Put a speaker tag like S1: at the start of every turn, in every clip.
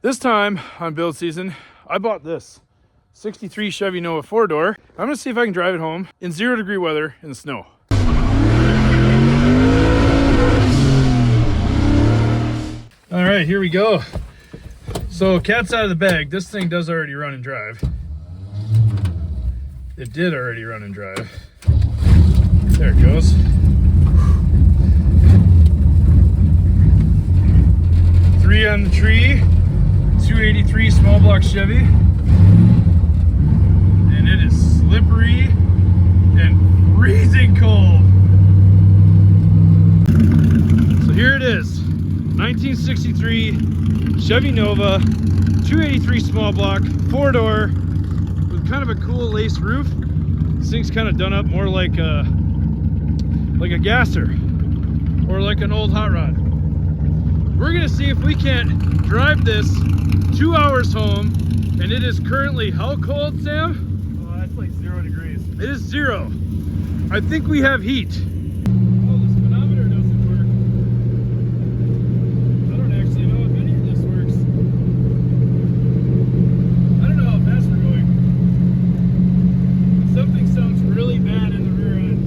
S1: This time on build season, I bought this 63 Chevy Nova 4-door. I'm gonna see if I can drive it home in 0-degree weather in the snow. All right, here we go. So cat's out of the bag. This thing does already run and drive. It did already run and drive. There it goes. Three on the tree, 283 small block Chevy. And it is slippery and freezing cold. So here it is, 1963 Chevy Nova, 283 small block, 4-door, with kind of a cool lace roof. This thing's kind of done up more like a gasser or like an old hot rod. We're gonna see if we can't drive this 2 hours home, and it is currently how cold, Sam?
S2: Oh, that's like 0 degrees.
S1: It is 0. I think we have heat.
S2: Oh, the speedometer doesn't work. I don't actually know if any of this works. I don't know how fast we're going. Something sounds really bad in the rear end.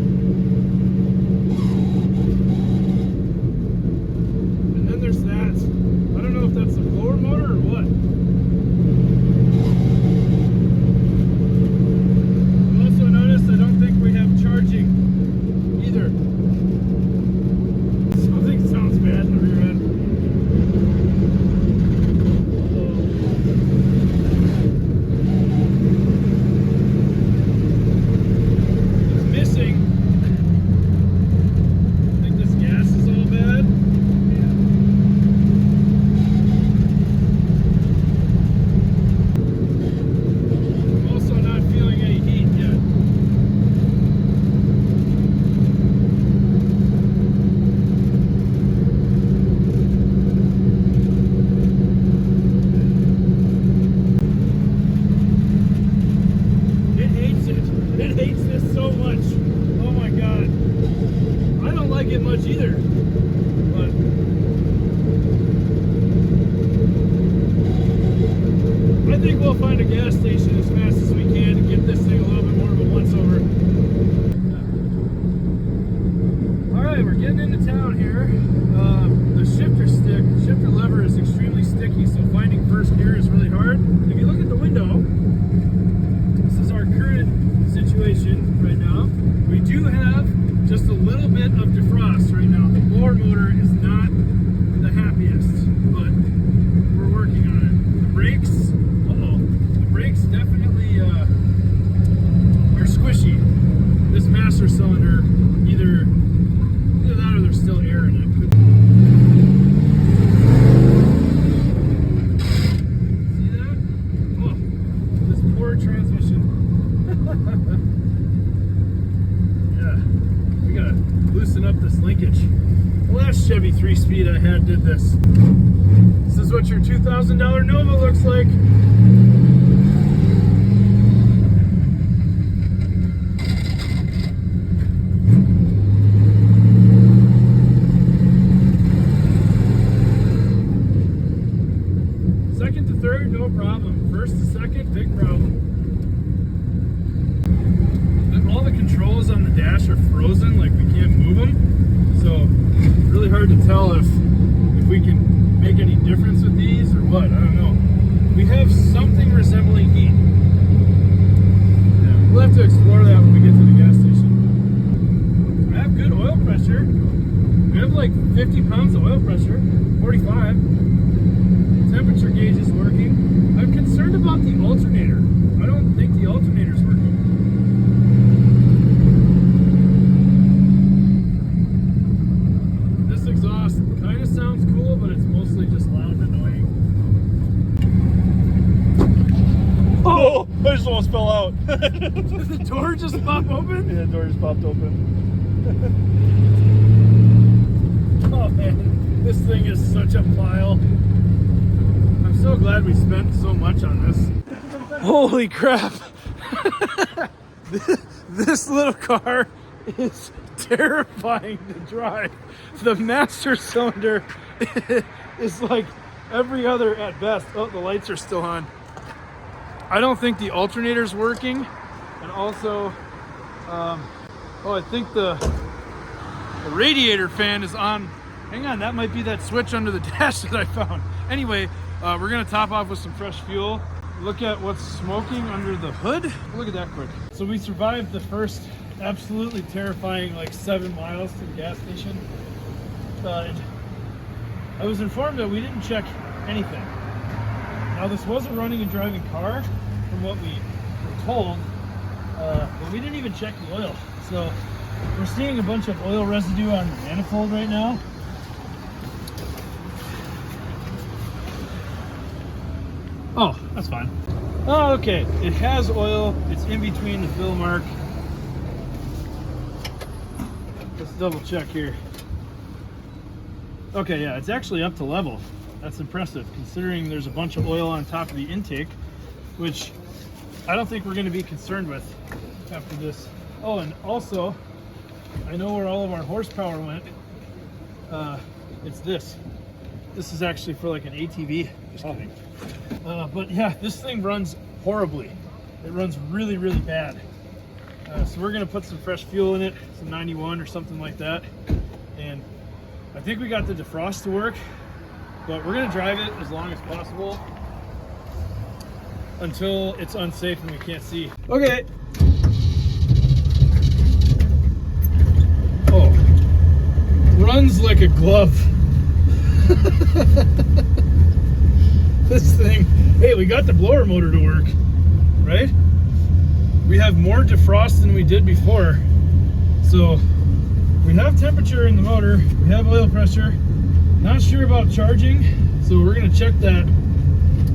S2: And then there's that. I don't know if that's the blower motor or what. Also noticed I don't think we have charging either. Something sounds bad in the rear end. It's missing. I think this gas is all bad. I'm also not feeling any heat yet. It hates it. It hates this so much. Oh my god. I don't like it much either. But I think we'll find a gas station as fast as we can to get this thing a little bit more of a once over. Alright, we're getting into town here. The shifter lever is extremely sticky, so finding first gear is really hard. If you look at the window, this is our current situation right now. We do have just a little bit of defrost right now. The blower motor is not the happiest, but we're working on it. The brakes definitely are squishy. This master cylinder, either that or there's still air in it. See that? Oh, this poor transmission. Yeah, we gotta loosen up this linkage. The last Chevy 3-speed I had did this. This is what your $2,000 Nova looks like. Second to third, no problem. First to second, big problem. All the controls on the dash are frozen, like we can't move them. So really hard to tell if we can make any difference with these or what. I don't know. We have something resembling heat. Yeah, we'll have to explore that when we get to the gas station. I have good oil pressure. We have like 50 pounds of oil pressure, 45. Temperature gauge is working. I'm concerned about the alternator. I don't think the alternator is working. This exhaust kind of sounds cool, but it's mostly just loud and annoying.
S1: Oh, I just almost fell out.
S2: Did the door just pop open?
S1: Yeah, the door just popped open.
S2: Oh man, this thing is such a pile. I'm so glad we spent so much on this.
S1: Holy crap. This little car is terrifying to drive. The master cylinder is like every other at best. Oh, the lights are still on. I don't think the alternator's working. And also, oh, I think the radiator fan is on. Hang on, that might be that switch under the dash that I found. Anyway, we're gonna top off with some fresh fuel. Look at what's smoking under the hood. Look at that quick. So we survived the first absolutely terrifying like 7 miles to the gas station. I was informed that we didn't check anything. Now this was a running and driving car from what we were told, but we didn't even check the oil. So we're seeing a bunch of oil residue on the manifold right now. Oh, that's fine. Oh, okay. It has oil. It's in between the fill mark. Let's double check here. Okay, yeah, it's actually up to level. That's impressive considering there's a bunch of oil on top of the intake, which I don't think we're going to be concerned with after this. Oh, and also, I know where all of our horsepower went. It's this. This is actually for like an ATV. Just kidding. But yeah, this thing runs horribly. It runs really, really bad. So we're gonna put some fresh fuel in it, some 91 or something like that. And I think we got the defrost to work, but we're gonna drive it as long as possible until it's unsafe and we can't see. Okay. Oh, runs like a glove. This thing, hey, we got the blower motor to work, right? We have more defrost than we did before. So we have temperature in the motor, we have oil pressure. Not sure about charging, so we're gonna check that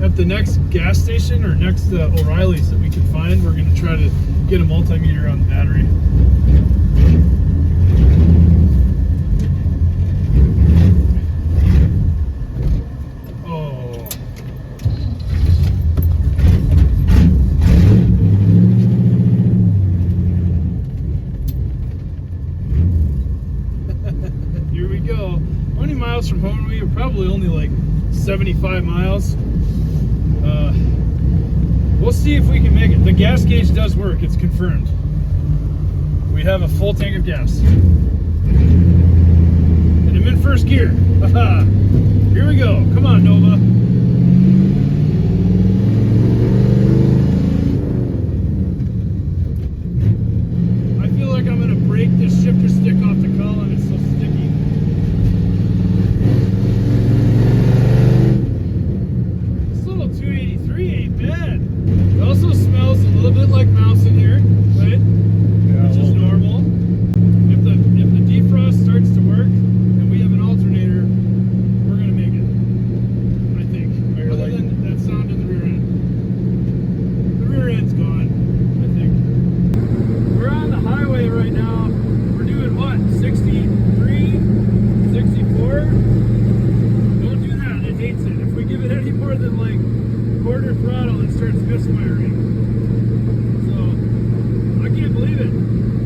S1: at the next gas station or next O'Reilly's that we can find. We're gonna try to get a multimeter on the battery. From home, we were probably only like 75 miles. We'll see if we can make it. The gas gauge does work, it's confirmed. We have a full tank of gas. And I'm in first gear. Aha! Here we go. Come on, Nova. I feel like I'm gonna break this shifter stick off the column. It's so sticky. It also smells a little bit like mouse in here, right? Yeah, which is normal. If the defrost starts to work and we have an alternator, we're gonna make it. I think. Other than that sound in the rear end. The rear end's gone, I think. We're on the highway right now. We're doing what? 63, 64? Don't do that. It hates it. If we give it any more than like quarter throttle, it starts misfiring. So I can't believe it.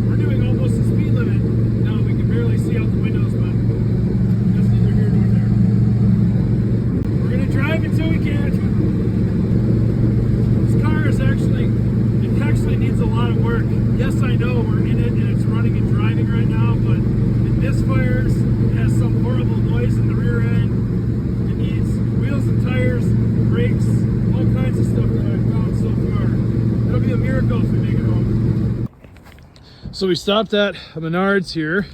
S1: We're doing almost the speed limit. Now we can barely see out the windows, but that's neither here nor there. We're gonna drive until we can. This car is actually needs a lot of work. Yes, I know we're in it and it's running and driving right now, but it misfires. It has some horrible noise in the rear end. It needs wheels and tires, brakes, all kinds of stuff that I've found so far. It'll be a miracle if we make it home. So we stopped at Menards here.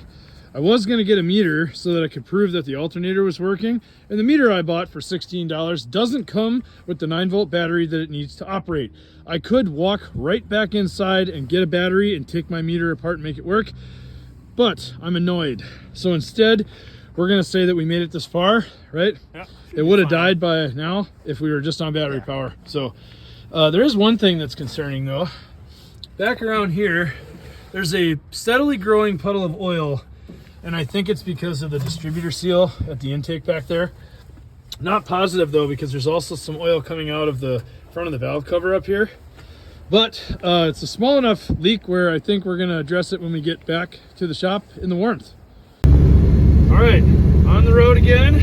S1: I was going to get a meter so that I could prove that the alternator was working. And the meter I bought for $16 doesn't come with the 9-volt battery that it needs to operate. I could walk right back inside and get a battery and take my meter apart and make it work, but I'm annoyed. So instead, we're going to say that we made it this far, right? Yeah, it would have died by now if we were just on battery power. So there is one thing that's concerning though. Back around here, there's a steadily growing puddle of oil, and I think it's because of the distributor seal at the intake back there. Not positive though, because there's also some oil coming out of the front of the valve cover up here. But it's a small enough leak where I think we're going to address it when we get back to the shop in the warmth. All right, on the road again.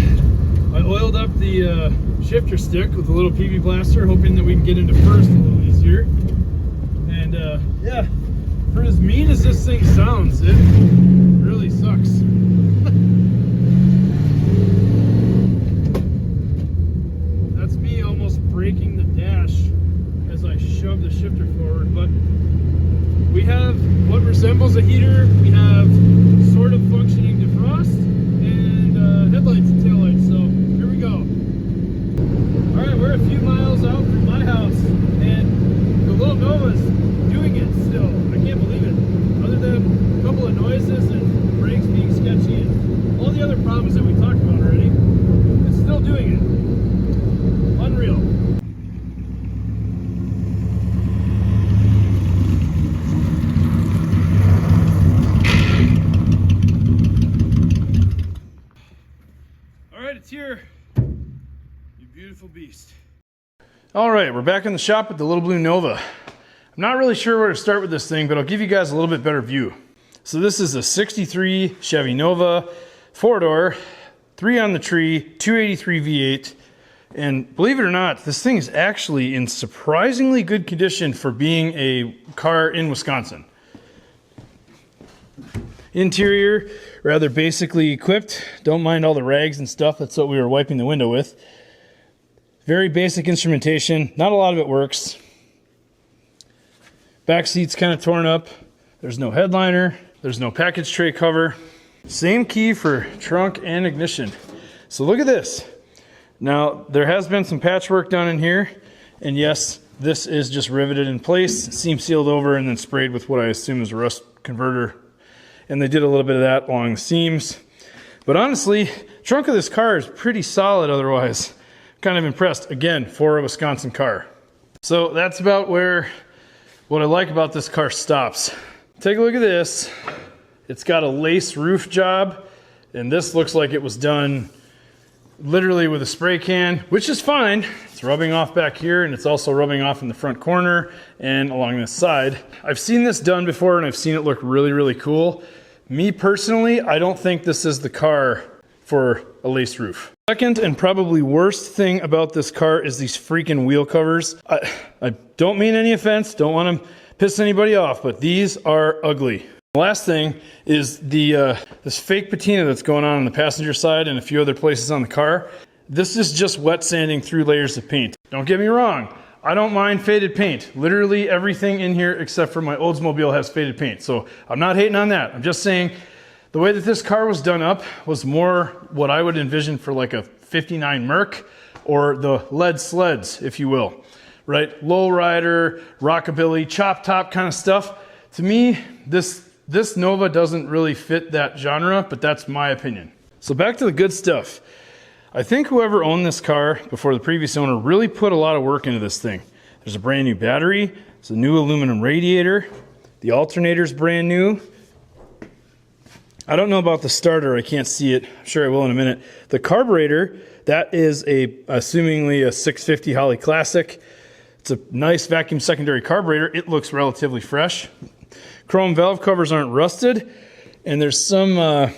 S2: I oiled up the shifter stick with a little PV blaster, hoping that we can get into first a little easier. And yeah, for as mean as this thing sounds, it really sucks. That's me almost breaking the dash as I shove the shifter forward, but we have what resembles a heater. We have sort of functioning defrost and headlights and taillights, so here we go. All right, we're a few miles out from my house, and the little Nova's doing it still. I can't believe it. Other than a couple of noises and brakes being sketchy and all the other problems that we talked about already, it's still doing it. Unreal. All right, it's here. You beautiful beast. All right, we're back in the shop with the little blue Nova. I'm not really sure where to start with this thing, but I'll give you guys a little bit better view. So this is a 63 Chevy Nova, 4-door, 3 on the tree, 283 V8. And believe it or not, this thing is actually in surprisingly good condition for being a car in Wisconsin. Interior, rather basically equipped. Don't mind all the rags and stuff. That's what we were wiping the window with. Very basic instrumentation. Not a lot of it works. Back seat's kind of torn up. There's no headliner. There's no package tray cover. Same key for trunk and ignition. So look at this. Now, there has been some patchwork done in here. And yes, this is just riveted in place, seam sealed over, and then sprayed with what I assume is a rust converter. And they did a little bit of that along the seams. But honestly, trunk of this car is pretty solid otherwise. Kind of impressed, again, for a Wisconsin car. So that's about where what I like about this car stops. Take a look at this. It's got a lace roof job, and this looks like it was done literally with a spray can, which is fine. It's rubbing off back here, and it's also rubbing off in the front corner and along this side. I've seen this done before, and I've seen it look really, really cool. Me personally, I don't think this is the car for a lace roof. Second and probably worst thing about this car is these freaking wheel covers. I don't mean any offense, don't want to piss anybody off, but these are ugly. The last thing is the this fake patina that's going on the passenger side and a few other places on the car. This is just wet sanding through layers of paint. Don't get me wrong, I don't mind faded paint. Literally everything in here except for my Oldsmobile has faded paint, so I'm not hating on that. I'm just saying the way that this car was done up was more what I would envision for like a 59 Merc or the lead sleds, if you will, right? Lowrider, rockabilly, chop top kind of stuff. To me, this Nova doesn't really fit that genre, but that's my opinion. So back to the good stuff. I think whoever owned this car before the previous owner really put a lot of work into this thing. There's a brand new battery. It's a new aluminum radiator. The alternator's brand new. I don't know about the starter. I can't see it. I'm sure I will in a minute. The carburetor, that is assumingly a 650 Holly Classic. It's a nice vacuum secondary carburetor. It looks relatively fresh. Chrome valve covers aren't rusted. And there's some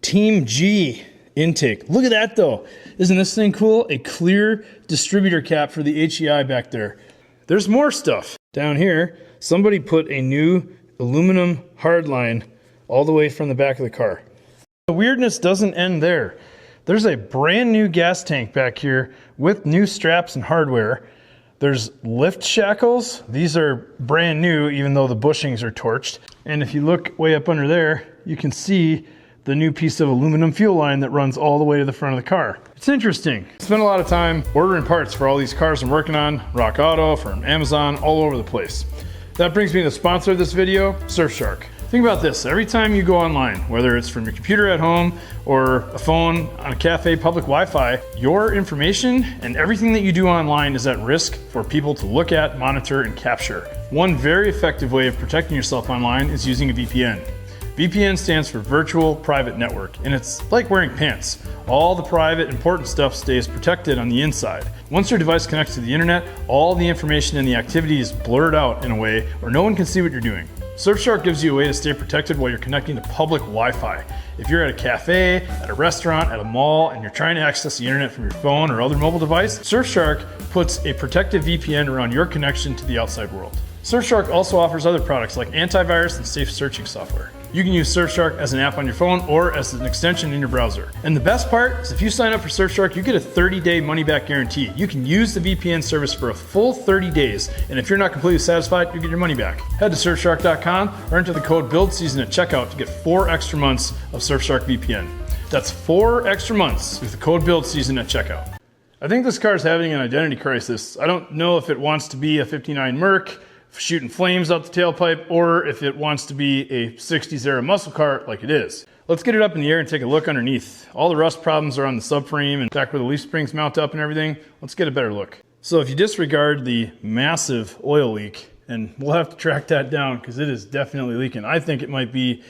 S2: Team G intake. Look at that though. Isn't this thing cool? A clear distributor cap for the HEI back there. There's more stuff. Down here, somebody put a new aluminum hardline all the way from the back of the car. The weirdness doesn't end there. There's a brand new gas tank back here with new straps and hardware. There's lift shackles. These are brand new, even though the bushings are torched. And if you look way up under there, you can see the new piece of aluminum fuel line that runs all the way to the front of the car. It's interesting. I spent a lot of time ordering parts for all these cars I'm working on, Rock Auto, from Amazon, all over the place. That brings me to the sponsor of this video, Surfshark. Think about this, every time you go online, whether it's from your computer at home or a phone on a cafe, public Wi-Fi, your information and everything that you do online is at risk for people to look at, monitor, and capture. One very effective way of protecting yourself online is using a VPN. VPN stands for Virtual Private Network, and it's like wearing pants. All the private, important stuff stays protected on the inside. Once your device connects to the internet, all the information and the activity is blurred out in a way where no one can see what you're doing. Surfshark gives you a way to stay protected while you're connecting to public Wi-Fi. If you're at a cafe, at a restaurant, at a mall, and you're trying to access the internet from your phone or other mobile device, Surfshark puts a protective VPN around your connection to the outside world. Surfshark also offers other products like antivirus and safe searching software. You can use Surfshark as an app on your phone or as an extension in your browser. And the best part is if you sign up for Surfshark, you get a 30-day money-back guarantee. You can use the VPN service for a full 30 days, and if you're not completely satisfied, you get your money back. Head to surfshark.com or enter the code BUILDSEASON at checkout to get 4 extra months of Surfshark VPN. That's 4 extra months with the code BUILDSEASON at checkout. I think this car is having an identity crisis. I don't know if it wants to be a 59 Merc, shooting flames out the tailpipe, or if it wants to be a 60s era muscle car like it is. Let's get it up in the air and take a look underneath. All the rust problems are on the subframe and back where the leaf springs mount up and everything. Let's get a better look. So if you disregard the massive oil leak, and we'll have to track that down because it is definitely leaking. I think it might be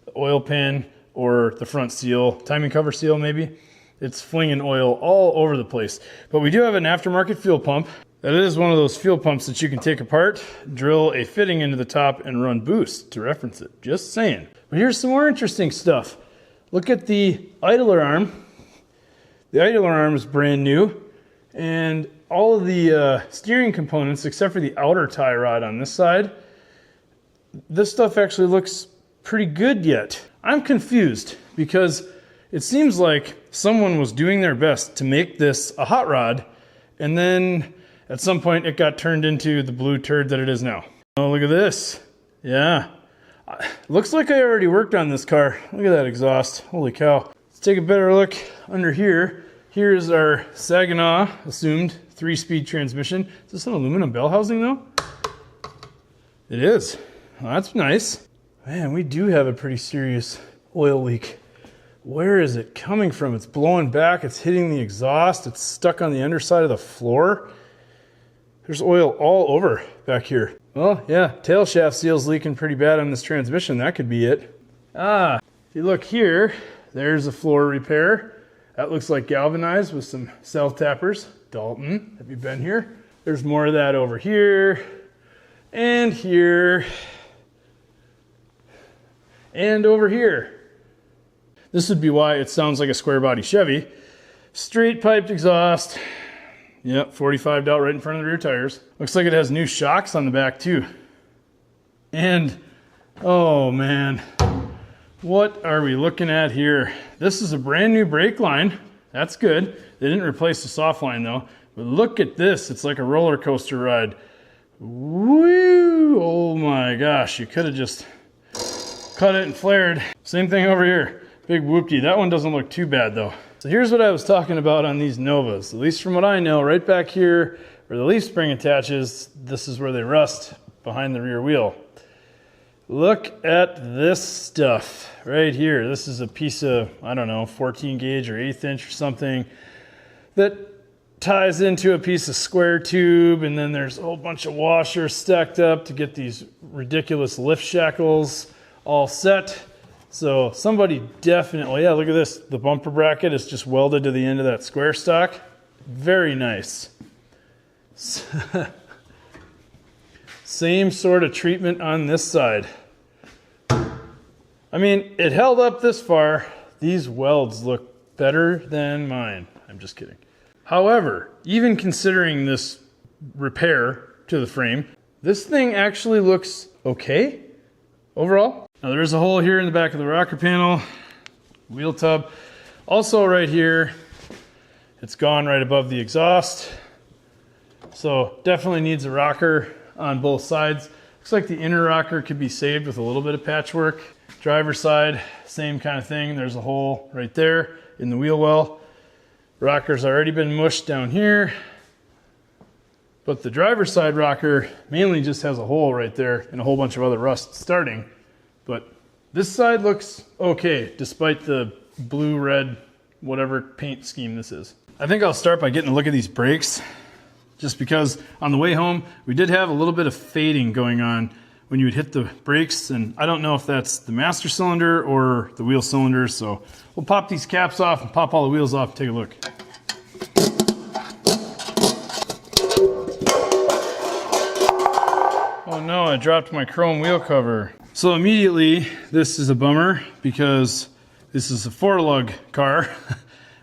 S2: the oil pan or the front seal, timing cover seal maybe. It's flinging oil all over the place. But we do have an aftermarket fuel pump. That is one of those fuel pumps that you can take apart, drill a fitting into the top, and run boost to reference it. Just saying. But here's some more interesting stuff. Look at the idler arm. The idler arm is brand new, and all of the steering components, except for the outer tie rod on this side, this stuff actually looks pretty good yet. I'm confused because it seems like someone was doing their best to make this a hot rod, and then at some point, it got turned into the blue turd that it is now. Oh, look at this. Yeah. Looks like I already worked on this car. Look at that exhaust. Holy cow. Let's take a better look under here. Here's our Saginaw assumed 3-speed transmission. Is this an aluminum bell housing though? It is. Well, that's nice. Man, we do have a pretty serious oil leak. Where is it coming from? It's blowing back. It's hitting the exhaust. It's stuck on the underside of the floor. There's oil all over back here. Well, yeah, tail shaft seal's leaking pretty bad on this transmission. That could be it. If you look here, there's a floor repair. That looks like galvanized with some self-tappers. Dalton, have you been here? There's more of that over here, and here, and over here. This would be why it sounds like a square body Chevy. Straight piped exhaust. Yep, 45 out right in front of the rear tires. Looks like it has new shocks on the back too. And, oh man, what are we looking at here? This is a brand new brake line. That's good. They didn't replace the soft line though. But look at this, it's like a roller coaster ride. Woo! Oh my gosh, you could have just cut it and flared. Same thing over here. Big whoopty. That one doesn't look too bad though. So here's what I was talking about on these Novas. At least from what I know, right back here where the leaf spring attaches, this is where they rust behind the rear wheel. Look at this stuff right here. This is a piece of, I don't know, 14 gauge or 1/8 inch or something that ties into a piece of square tube, and then there's a whole bunch of washers stacked up to get these ridiculous lift shackles all set. So somebody definitely, yeah, look at this. The bumper bracket is just welded to the end of that square stock. Very nice. Same sort of treatment on this side. I mean, it held up this far. These welds look better than mine. I'm just kidding. However, even considering this repair to the frame, this thing actually looks okay overall. Now there is a hole here in the back of the rocker panel, wheel tub. Also right here, it's gone right above the exhaust. So definitely needs a rocker on both sides. Looks like the inner rocker could be saved with a little bit of patchwork. Driver's side, same kind of thing. There's a hole right there in the wheel well. Rocker's already been mushed down here. But the driver's side rocker mainly just has a hole right there and a whole bunch of other rust starting. But this side looks okay, despite the blue, red, whatever paint scheme this is. I think I'll start by getting a look at these brakes, just because on the way home, we did have a little bit of fading going on when you would hit the brakes, and I don't know if that's the master cylinder or the wheel cylinders, so we'll pop these caps off and pop all the wheels off and take a look. Oh no, I dropped my chrome wheel cover. So immediately, this is a bummer because this is a 4-lug car,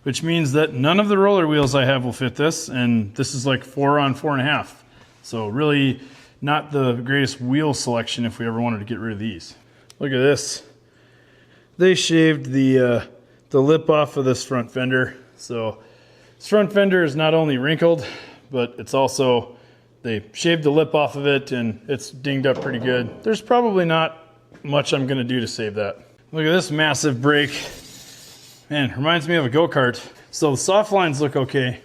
S2: which means that none of the roller wheels I have will fit this, and this is like 4 on 4.5. So really not the greatest wheel selection if we ever wanted to get rid of these. Look at this. They shaved the lip off of this front fender. So this front fender is not only wrinkled, but it's also, they shaved the lip off of it and it's dinged up pretty good. There's probably not much I'm gonna do to save that. Look at this massive brake. Man, reminds me of a go-kart. So the soft lines look okay.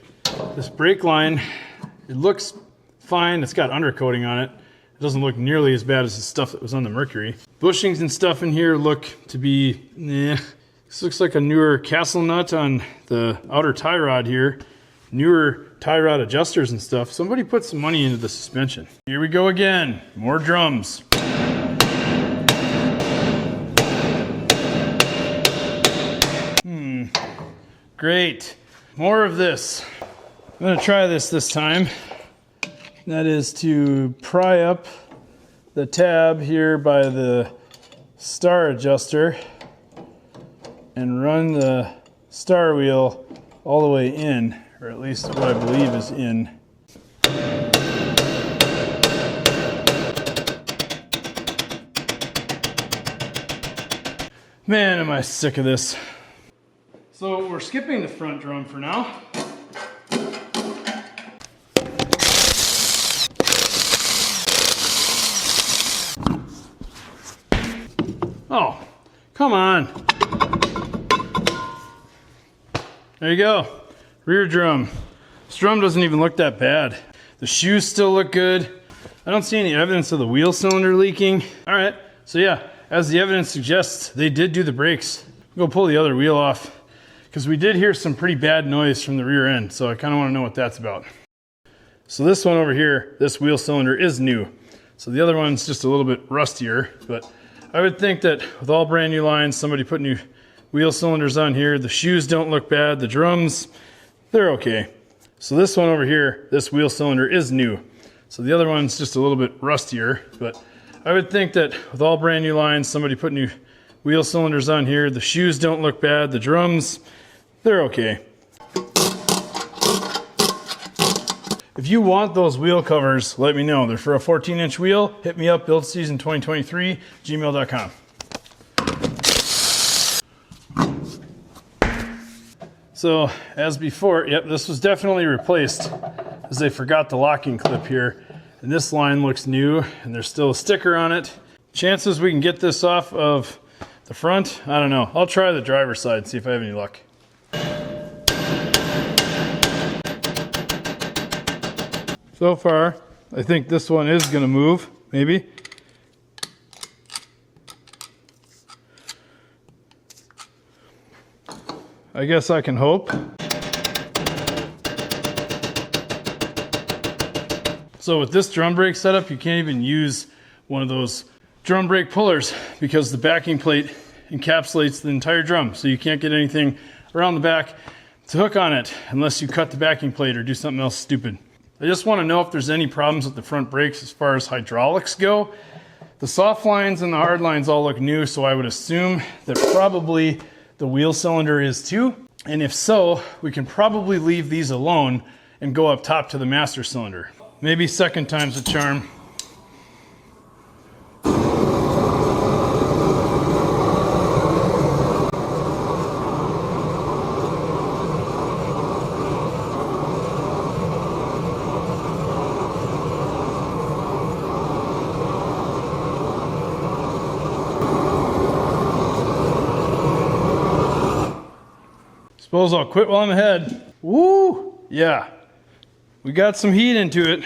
S2: This brake line, it looks fine. It's got undercoating on it. It doesn't look nearly as bad as the stuff that was on the Mercury. Bushings and stuff in here look to be, This looks like a newer castle nut on the outer tie rod here. Newer tie rod adjusters and stuff. Somebody put some money into the suspension. Here we go again. More drums. Great. More of this. I'm going to try this time. That is to pry up the tab here by the star adjuster and run the star wheel all the way in, or at least what I believe is in. Man, am I sick of this. So we're skipping the front drum for now. Oh, come on. There you go. Rear drum. This drum doesn't even look that bad. The shoes still look good. I don't see any evidence of the wheel cylinder leaking. All right, so yeah, as the evidence suggests, they did do the brakes. Go pull the other wheel off because we did hear some pretty bad noise from the rear end, so I kind of want to know what that's about. So this one over here, this wheel cylinder is new. So the other one's just a little bit rustier, but I would think that with all brand new lines, somebody put new wheel cylinders on here. The shoes don't look bad. The drums, they're okay. So this one over here, this wheel cylinder is new. So the other one's just a little bit rustier, but I would think that with all brand new lines, somebody put new wheel cylinders on here. The shoes don't look bad. The drums, they're okay. If you want those wheel covers, let me know. They're for a 14-inch wheel. Hit me up, buildseason2023, gmail.com. So, as before, yep, this was definitely replaced as they forgot the locking clip here. And this line looks new, and there's still a sticker on it. Chances we can get this off of the front, I don't know. I'll try the driver's side, see if I have any luck. So far, I think this one is going to move, maybe. I guess I can hope. So with this drum brake setup, you can't even use one of those drum brake pullers because the backing plate encapsulates the entire drum. So you can't get anything around the back to hook on it unless you cut the backing plate or do something else stupid. I just want to know if there's any problems with the front brakes as far as hydraulics go. The soft lines and the hard lines all look new, so I would assume that probably the wheel cylinder is too. And if so, we can probably leave these alone and go up top to the master cylinder. Maybe second time's a charm. Suppose I'll quit while I'm ahead. Woo! Yeah. We got some heat into it.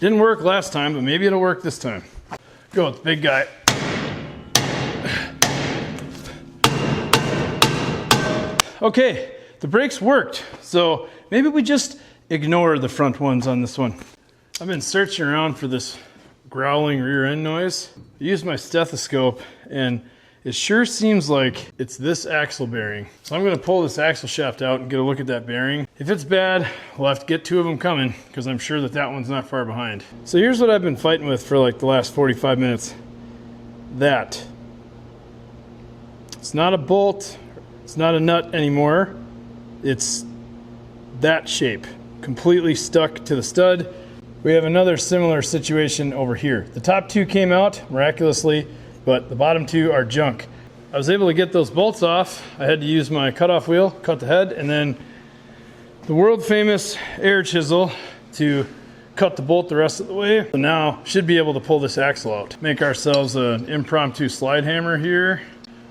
S2: Didn't work last time, but maybe it'll work this time. Go with the big guy. Okay, the brakes worked. So maybe we just ignore the front ones on this one. I've been searching around for this growling rear end noise. I used my stethoscope and it sure seems like it's this axle bearing. So I'm gonna pull this axle shaft out and get a look at that bearing. If it's bad, we'll have to get 2 of them coming because I'm sure that that one's not far behind. So here's what I've been fighting with for like the last 45 minutes. that. It's not a bolt, it's not a nut anymore. It's that shape, completely stuck to the stud. We have another similar situation over here. The top two came out miraculously, but the bottom two are junk. I was able to get those bolts off. I had to use my cutoff wheel, cut the head, and then the world famous air chisel to cut the bolt the rest of the way. So now should be able to pull this axle out. Make ourselves an impromptu slide hammer here.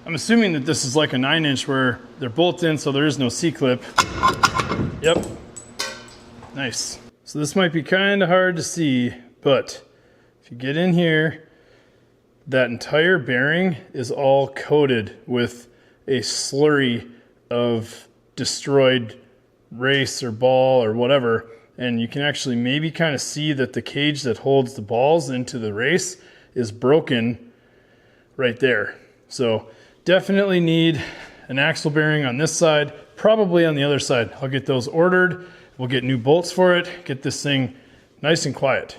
S2: I'm assuming that this is like a 9-inch where they're bolt in, so there is no C-clip. Yep, nice. So this might be kind of hard to see, but if you get in here, that entire bearing is all coated with a slurry of destroyed race or ball or whatever. And you can actually maybe kind of see that the cage that holds the balls into the race is broken right there. So definitely need an axle bearing on this side, probably on the other side. I'll get those ordered. We'll get new bolts for it, get this thing nice and quiet.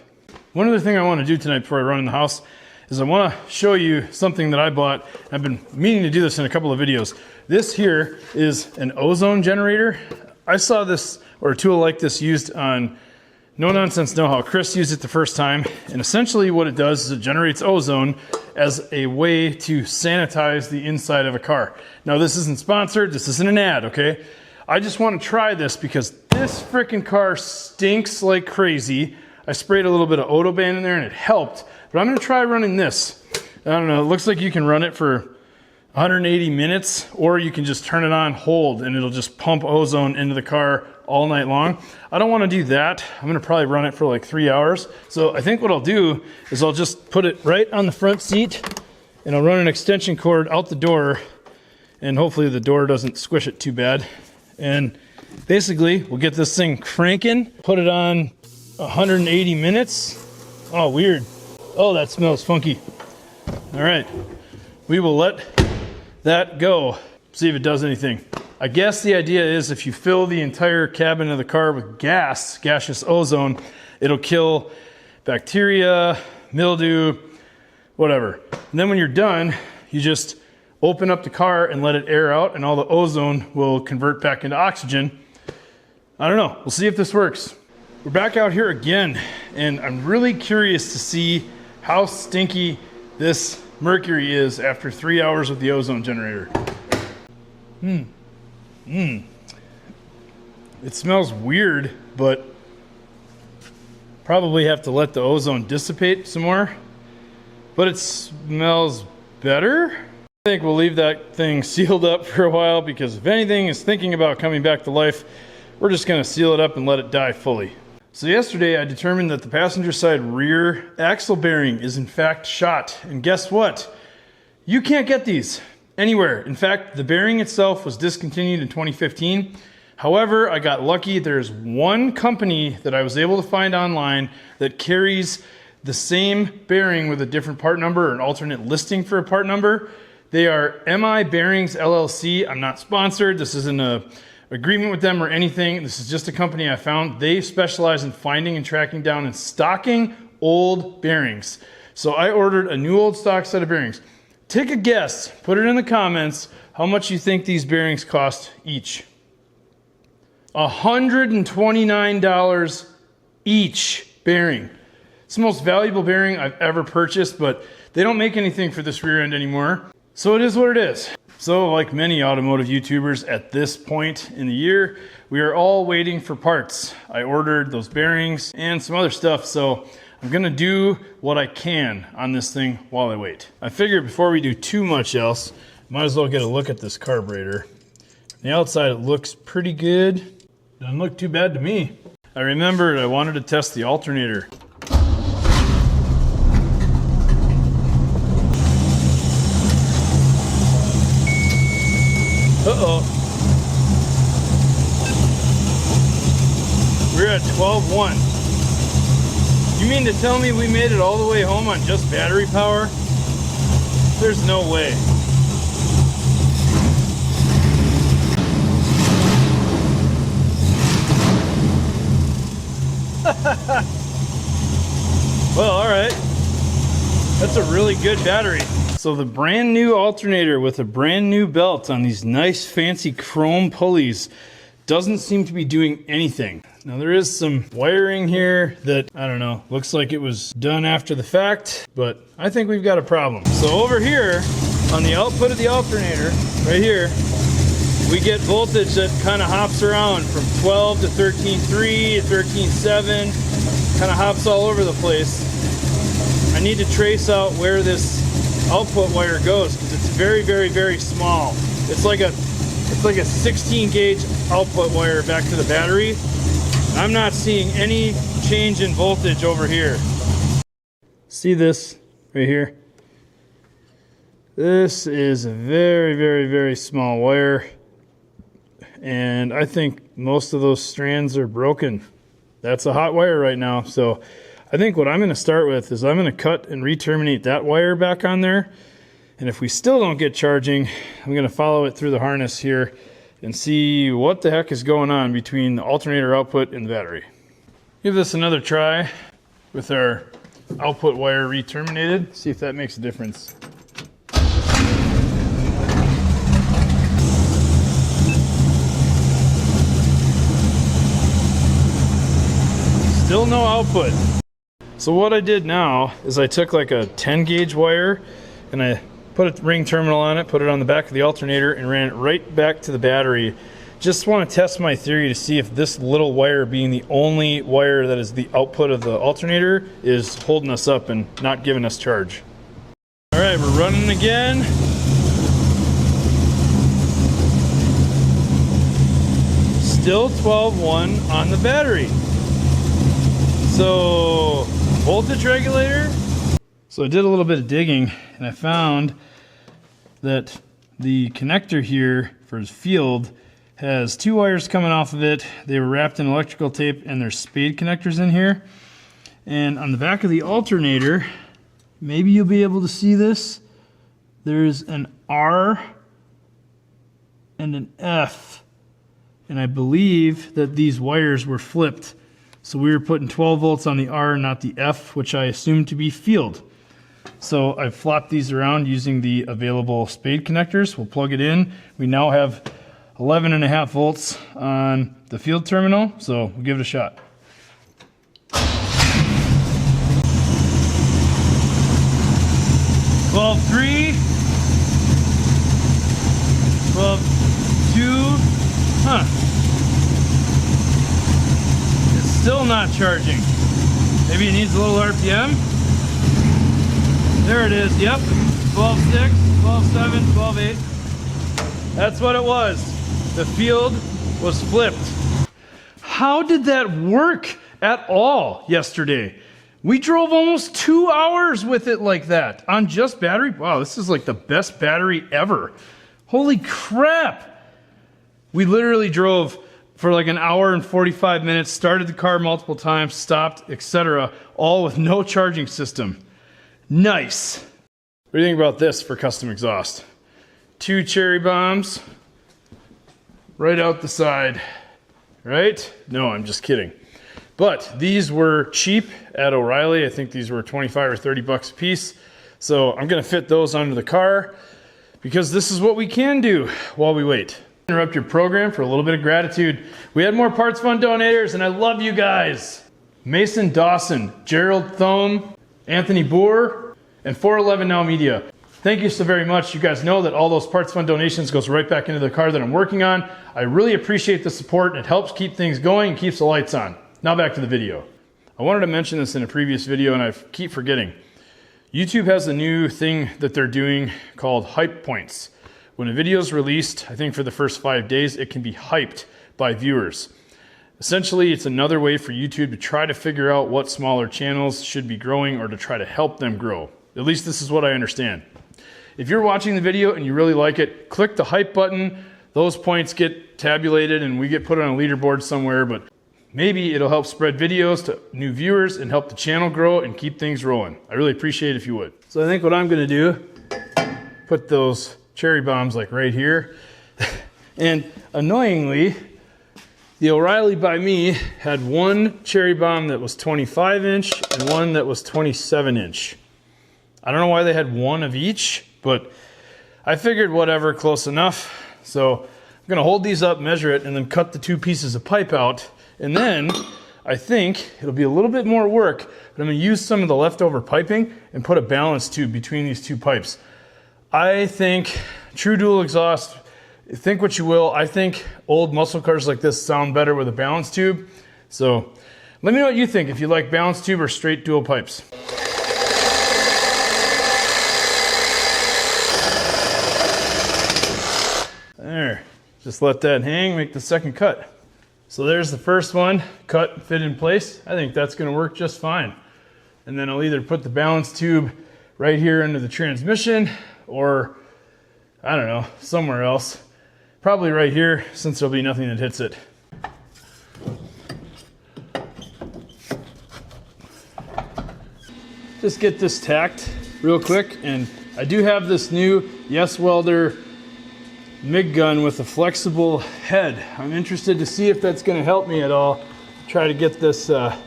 S2: One other thing I want to do tonight before I run in the house is I want to show you something that I bought. I've been meaning to do this in a couple of videos. This here is an ozone generator. I saw this, or a tool like this, used on No Nonsense Know-How. Chris used it the first time, and essentially what it does is it generates ozone as a way to sanitize the inside of a car. Now this isn't sponsored, this isn't an ad, okay? I just want to try this because this freaking car stinks like crazy. I sprayed a little bit of Odoban in there and it helped, but I'm going to try running this. I don't know, it looks like you can run it for 180 minutes, or you can just turn it on, hold, and it'll just pump ozone into the car all night long. I don't want to do that. I'm going to probably run it for like 3 hours. So I think what I'll do is I'll just put it right on the front seat and I'll run an extension cord out the door, and hopefully the door doesn't squish it too bad. And basically we'll get this thing cranking, put it on 180 minutes. Oh, weird. Oh, that smells funky. All right, we will let that go, see if it does anything. I guess the idea is if you fill the entire cabin of the car with gaseous ozone, it'll kill bacteria, mildew, whatever. And then when you're done, you just open up the car and let it air out, and all the ozone will convert back into oxygen. I don't know, we'll see if this works. We're back out here again, and I'm really curious to see how stinky this mercury is after 3 hours with the ozone generator. It smells weird, but probably have to let the ozone dissipate some more. But it smells better. I think we'll leave that thing sealed up for a while, because if anything is thinking about coming back to life, we're just going to seal it up and let it die fully. So yesterday I determined that the passenger side rear axle bearing is in fact shot. And guess what? You can't get these anywhere. In fact, the bearing itself was discontinued in 2015. However, I got lucky. There's one company that I was able to find online that carries the same bearing with a different part number or an alternate listing for a part number. They are MI Bearings LLC. I'm not sponsored. This isn't an agreement with them or anything. This is just a company I found. They specialize in finding and tracking down and stocking old bearings. So I ordered a new old stock set of bearings. Take a guess, put it in the comments, how much you think these bearings cost each. $129 each bearing. It's the most valuable bearing I've ever purchased, but they don't make anything for this rear end anymore. So it is what it is. So like many automotive YouTubers at this point in the year, we are all waiting for parts. I ordered those bearings and some other stuff, so I'm gonna do what I can on this thing while I wait. I figured before we do too much else, might as well get a look at this carburetor. On the outside it looks pretty good. Doesn't look too bad to me. I remembered I wanted to test the alternator. Uh-oh. We're at 12.1. You mean to tell me we made it all the way home on just battery power? There's no way. Well, all right. That's a really good battery. So the brand new alternator with a brand new belt on these nice fancy chrome pulleys doesn't seem to be doing anything. Now there is some wiring here that, I don't know, looks like it was done after the fact, but I think we've got a problem. So over here on the output of the alternator, right here, we get voltage that kind of hops around from 12 to 13.3 to 13.7, kind of hops all over the place. I need to trace out where this output wire goes because it's very, very, very small. It's like a 16 gauge output wire back to the battery. I'm not seeing any change in voltage over here. See this right here? This is a very, very, very small wire. And I think most of those strands are broken. That's a hot wire right now. So I think what I'm going to start with is I'm going to cut and re-terminate that wire back on there. And if we still don't get charging, I'm going to follow it through the harness here and see what the heck is going on between the alternator output and the battery. Give this another try with our output wire re-terminated. See if that makes a difference. Still no output. So what I did now is I took like a 10 gauge wire and I put a ring terminal on it, put it on the back of the alternator and ran it right back to the battery. Just want to test my theory to see if this little wire being the only wire that is the output of the alternator is holding us up and not giving us charge. All right, we're running again. Still 12.1 on the battery. So, voltage regulator. So I did a little bit of digging and I found that the connector here for his field has two wires coming off of it. They were wrapped in electrical tape and there's spade connectors in here. And on the back of the alternator, maybe you'll be able to see this. There's an R and an F. And I believe that these wires were flipped. So we were putting 12 volts on the R, not the F, which I assumed to be field. So I've flopped these around using the available spade connectors. We'll plug it in. We now have 11.5 volts on the field terminal, so we'll give it a shot. 12.3, 12.2, huh. It's still not charging. Maybe it needs a little RPM. There it is, yep, 12.6, 12.7, 12.8. That's what it was. The field was flipped. How did that work at all yesterday? We drove almost 2 hours with it like that on just battery. Wow, this is like the best battery ever. Holy crap. We literally drove for like an hour and 45 minutes, started the car multiple times, stopped, etc., all with no charging system. Nice. What do you think about this for custom exhaust? 2 cherry bombs right out the side, right? No, I'm just kidding. But these were cheap at O'Reilly. I think these were 25 or 30 bucks a piece. So I'm gonna fit those onto the car because this is what we can do while we wait. Interrupt your program for a little bit of gratitude. We had more Parts Fund donators and I love you guys. Mason Dawson, Gerald Thome, Anthony Boer, and 411 Now Media. Thank you so very much. You guys know that all those Parts Fund donations goes right back into the car that I'm working on. I really appreciate the support and it helps keep things going and keeps the lights on. Now back to the video. I wanted to mention this in a previous video and I keep forgetting. YouTube has a new thing that they're doing called hype points. When a video is released, I think for the first 5 days, it can be hyped by viewers. Essentially, it's another way for YouTube to try to figure out what smaller channels should be growing or to try to help them grow. At least this is what I understand. If you're watching the video and you really like it, click the hype button. Those points get tabulated and we get put on a leaderboard somewhere, but maybe it'll help spread videos to new viewers and help the channel grow and keep things rolling. I really appreciate it if you would. So I think what I'm gonna do, put those cherry bombs like right here. And annoyingly, the O'Reilly by me had one cherry bomb that was 25 inch and one that was 27 inch. I don't know why they had one of each, but I figured whatever, close enough. So I'm gonna hold these up, measure it, and then cut the 2 pieces of pipe out. And then I think it'll be a little bit more work, but I'm gonna use some of the leftover piping and put a balance tube between these 2 pipes. I think true dual exhaust, think what you will, I think old muscle cars like this sound better with a balance tube. So let me know what you think, if you like balance tube or straight dual pipes. There, just let that hang, make the second cut. So there's the first one, cut, fit in place. I think that's gonna work just fine. And then I'll either put the balance tube right here under the transmission, or I don't know, somewhere else. Probably right here, since there'll be nothing that hits it. Just get this tacked real quick, and I do have this new Yes Welder MIG gun with a flexible head. I'm interested to see if that's going to help me at all. Try to get this stuff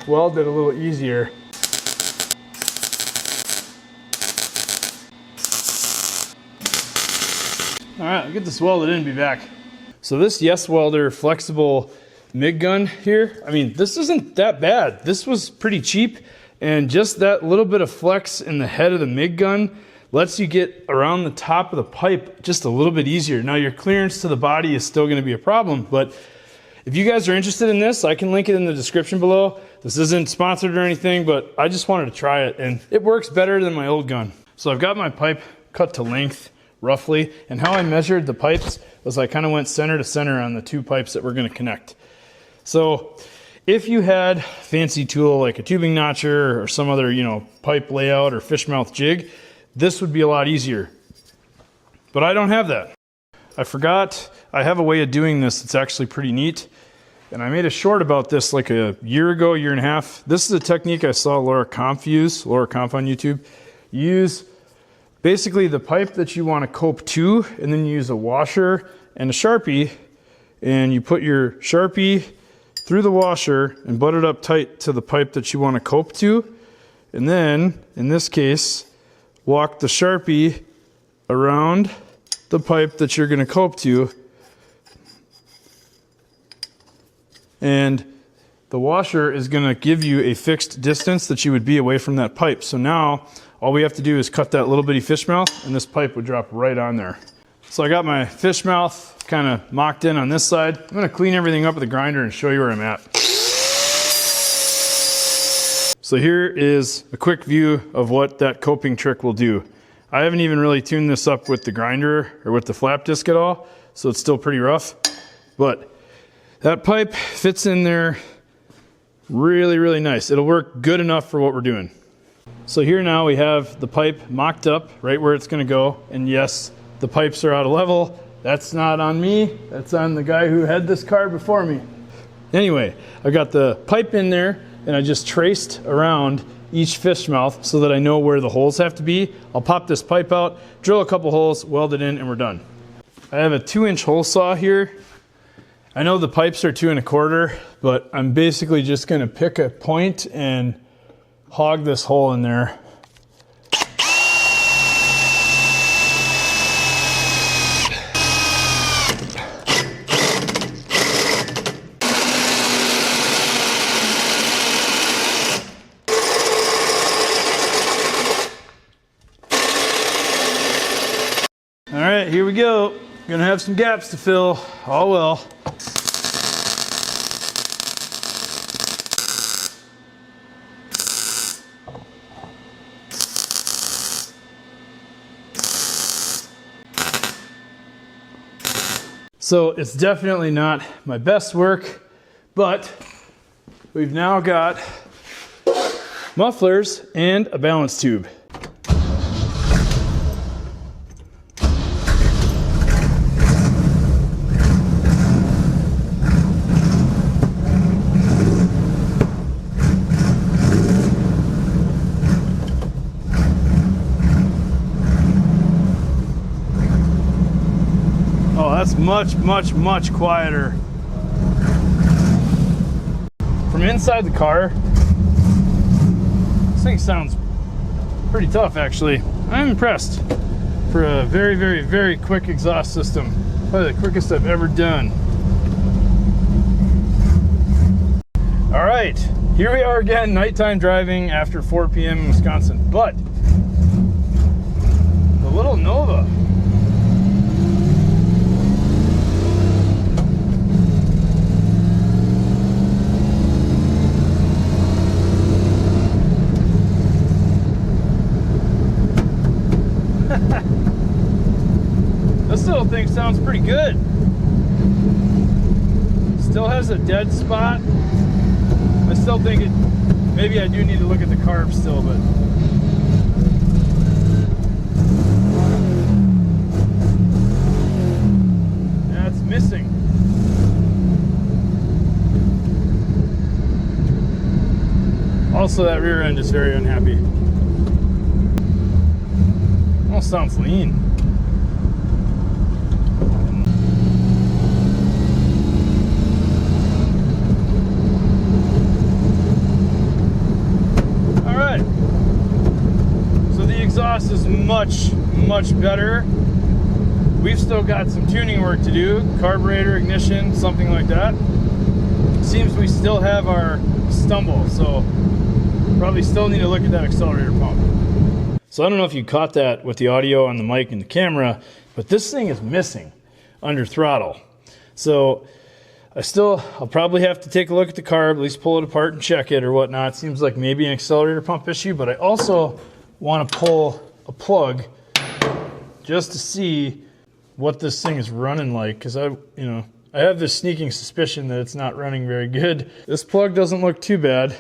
S2: welded a little easier. All right, I'll get this welded in and be back. So this Yes Welder flexible MIG gun here, I mean, this isn't that bad. This was pretty cheap, and just that little bit of flex in the head of the MIG gun lets you get around the top of the pipe just a little bit easier. Now your clearance to the body is still gonna be a problem, but if you guys are interested in this, I can link it in the description below. This isn't sponsored or anything, but I just wanted to try it, and it works better than my old gun. So I've got my pipe cut to length, roughly, and how I measured the pipes was I kind of went center to center on the 2 pipes that we're gonna connect. So if you had fancy tool like a tubing notcher or some other, pipe layout or fish mouth jig, this would be a lot easier. But I don't have that. I forgot I have a way of doing this that's actually pretty neat. And I made a short about this like a year ago, year and a half. This is a technique I saw Laura Kampf on YouTube. Use basically the pipe that you want to cope to, and then you use a washer and a Sharpie, and you put your Sharpie through the washer and butt it up tight to the pipe that you want to cope to. And then, in this case, walk the Sharpie around the pipe that you're going to cope to. And the washer is going to give you a fixed distance that you would be away from that pipe. So now, all we have to do is cut that little bitty fish mouth, and this pipe would drop right on there. So I got my fish mouth kind of mocked in on this side. I'm going to clean everything up with a grinder and show you where I'm at. So here is a quick view of what that coping trick will do. I haven't even really tuned this up with the grinder or with the flap disc at all, so it's still pretty rough. But that pipe fits in there really, really nice. It'll work good enough for what we're doing. So here now we have the pipe mocked up right where it's going to go. And yes, the pipes are out of level. That's not on me. That's on the guy who had this car before me. Anyway, I got the pipe in there, and I just traced around each fish mouth so that I know where the holes have to be. I'll pop this pipe out, drill a couple holes, weld it in, and we're done. I have a 2-inch hole saw here. I know the pipes are 2 1/4, but I'm basically just going to pick a point and hog this hole in there. All right, here we go. Gonna have some gaps to fill. Oh well. So it's definitely not my best work, but we've now got mufflers and a balance tube. That's much quieter. From inside the car, this thing sounds Pretty tough, actually. I'm impressed for a very, very, very quick exhaust system. Probably the quickest I've ever done. All right, here we are again, nighttime driving after 4 p.m. in Wisconsin. But the little Nova. This little thing sounds pretty good. Still has a dead spot. I still think it, maybe I do need to look at the carb still, but yeah, it's missing. Also, that rear end is very unhappy. Almost sounds lean. Exhaust is much better. We've still got some tuning work to do, carburetor, ignition, something like that. Seems we still have our stumble, so probably still need to look at that accelerator pump. So I don't know if you caught that with the audio on the mic and the camera, but this thing is missing under throttle. So I'll probably have to take a look at the carb, at least pull it apart and check it or whatnot. Seems like maybe an accelerator pump issue, but I also want to pull a plug just to see what this thing is running like, because I have this sneaking suspicion that it's not running very good. This plug doesn't look too bad.